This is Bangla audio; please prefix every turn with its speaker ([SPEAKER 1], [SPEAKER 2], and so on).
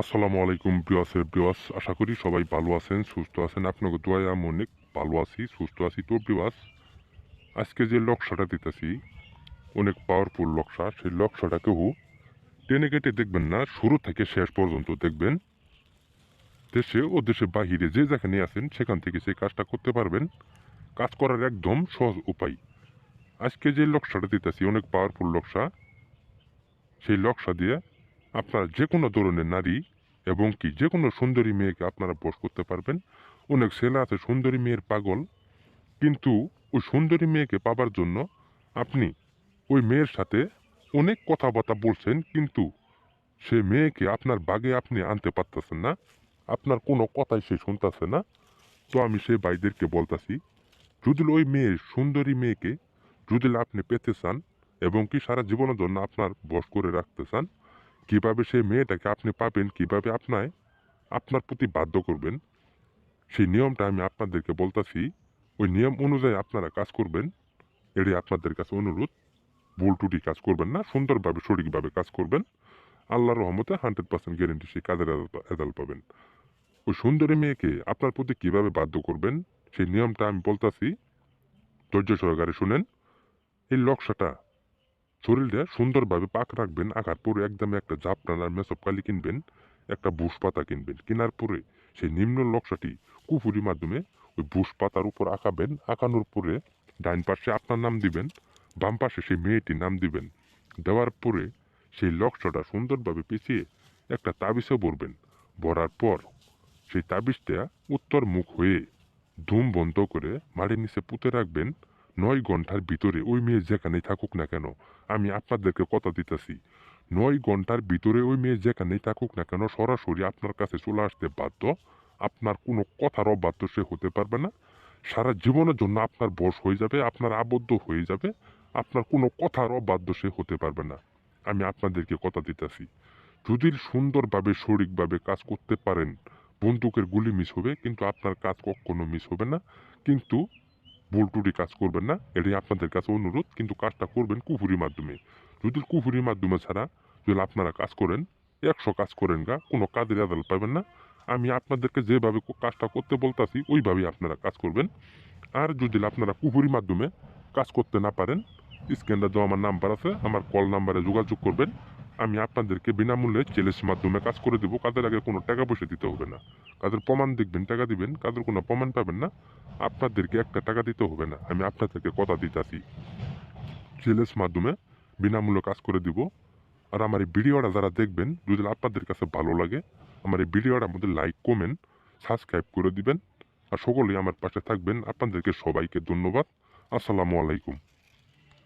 [SPEAKER 1] আসসালামু আলাইকুম বিওয়াস, আশা করি সবাই ভালো আছেন, সুস্থ আছেন। আপনাকে দোয়ায় আমি অনেক ভালো আছি, সুস্থ আছি। তো বিওয়াস, আজকে যে লক্ষ্যটা দিতেছি অনেক পাওয়ারফুল লক্ষ্য। সেই লক্ষ্যটা কেউ টেনে কেটে দেখবেন না, শুরু থেকে শেষ পর্যন্ত দেখবেন। দেশে ও দেশে বাহিরে যে যেখানে আছেন সেখান থেকে সেই কাজটা করতে পারবেন। কাজ করার একদম সহজ উপায়। আজকে যে লক্ষ্যটা দিতেছি অনেক পাওয়ারফুল লক্ষ্য। সেই লক্ষ্য দিয়ে আপনারা যে কোনো ধরনের নারী এবং কি যে কোনো সুন্দরী মেয়েকে আপনারা বশ করতে পারবেন। অনেক ছেলে আছে সুন্দরী মেয়ের পাগল, কিন্তু ওই সুন্দরী মেয়েকে পাবার জন্য আপনি ওই মেয়ের সাথে অনেক কথাবার্তা বলছেন, কিন্তু সে মেয়েকে আপনার বাগে আপনি আনতে পারতেছেন না। আপনার কোনো কথাই সে শুনতেছে না। তো আমি সেই ভাইদেরকে বলতাছি, যদি ওই মেয়ে সুন্দরী মেয়েকে যদি আপনি পেতে চান এবং কি সারা জীবনের জন্য আপনার বশ করে রাখতে চান, কিভাবে সেই মেয়েটাকে আপনি পাবেন, কিভাবে আপনার প্রতি বাধ্য করবেন, সেই নিয়মটা আমি আপনাদেরকে বলতাছি। ওই নিয়ম অনুযায়ী আপনারা কাজ করবেন। এটাই আপনাদের কাছে অনুরোধ। ভুল ত্রুটি কাজ করবেন না, সুন্দরভাবে সঠিকভাবে কাজ করবেন। আল্লাহর রহমতে 100% গ্যারেন্টি সেই কাজের রেজাল্ট পাবেন। ওই সুন্দরী মেয়েকে আপনার প্রতি কিভাবে বাধ্য করবেন সেই নিয়মটা আমি বলতাছি, ধৈর্য সহকারে শুনেন। এই লক্ষ্যটা শরীরে সুন্দরভাবে পাক রাখবেন। আঘাত পরে একদম একটা জাফরান আর মেসব কালি কিনবেন, একটা বুশ পাতা কিনবেন। কেনার পরে সেই নিম্ন লক্ষ্যটি কুফুরির মাধ্যমে ওই বুশ পাতার উপর আঁকাবেন। আঁকানোর পরে ডাইন পাশে আপনার নাম দিবেন, বাম পাশে সেই মেয়েটির নাম দিবেন। দেওয়ার পরে সেই লক্ষ্যটা সুন্দরভাবে পেঁচিয়ে একটা তাবিজে ভরবেন। ভরার পর সেই তাবিজটা উত্তর মুখ হয়ে ধুম বন্ধ করে মাটির নিচে পুঁতে রাখবেন। 9 ঘন্টার ভিতরে ওই মেয়ে যেখানেই থাকুক না কেন, আমি আপনাদেরকে কথা দিতেছি, 9 ঘন্টার ভিতরে ওই মেয়ে যেখানেই থাকুক না কেন সরাসরি আপনার কাছে চলে আসতে বাধ্য। আপনার কোনো কথার অবাধ্য সে হতে পারবে না। সারা জীবনের জন্য আপনার বশ হয়ে যাবে, আপনার আবদ্ধ হয়ে যাবে। আপনার কোনো কথার অবাধ্য সে হতে পারবে না। আমি আপনাদেরকে কথা দিতেছি, যদি সুন্দরভাবে সঠিকভাবে কাজ করতে পারেন, বন্দুকের গুলি মিস হবে কিন্তু আপনার কাজ কখনো মিস হবে না। কিন্তু ভুল ত্রুটি কাজ করবেন না, এটাই আপনাদের কাছে অনুরোধ। কিন্তু কাজটা করবেন কুফুরির মাধ্যমে। যদি কুফুরির মাধ্যমে ছাড়া যদি আপনারা কাজ করেন, 100 কাজ করেন গা, কোনো কাজের রেজাল্ট পাবেন না। আমি আপনাদেরকে যেভাবে কাজটা করতে বলতাছি ওইভাবেই আপনারা কাজ করবেন। আর যদি আপনারা কুফুরির মাধ্যমে কাজ করতে না পারেন, স্ক্যানটা দেওয়া আমার নাম্বার আছে, আমার কল নাম্বারে যোগাযোগ করবেন। আমি আপনাদেরকে বিনামূল্যে চ্যালেঞ্জ মাধ্যমে কাজ করে দেবো। কাজের আগে কোনো টাকা পয়সা দিতে হবে না। কাজের প্রমাণ দেখবেন, টাকা দিবেন, কাজের কোনো প্রমাণ পাবেন না। আপনাদেরকে একটা টাকা দিতে হবে না। আমি আপনাদেরকে কথা দিতেছি, চ্যালেঞ্জ মাধ্যমে বিনামূল্যে কাজ করে দিব। আর আমার এই ভিডিওটা যারা দেখবেন, যদি আপনাদের কাছে ভালো লাগে, আমার এই ভিডিওটার মধ্যে লাইক, কমেন্ট, সাবস্ক্রাইব করে দিবেন। আর সকলেই আমার পাশে থাকবেন। আপনাদেরকে সবাইকে ধন্যবাদ। আসসালামু আলাইকুম।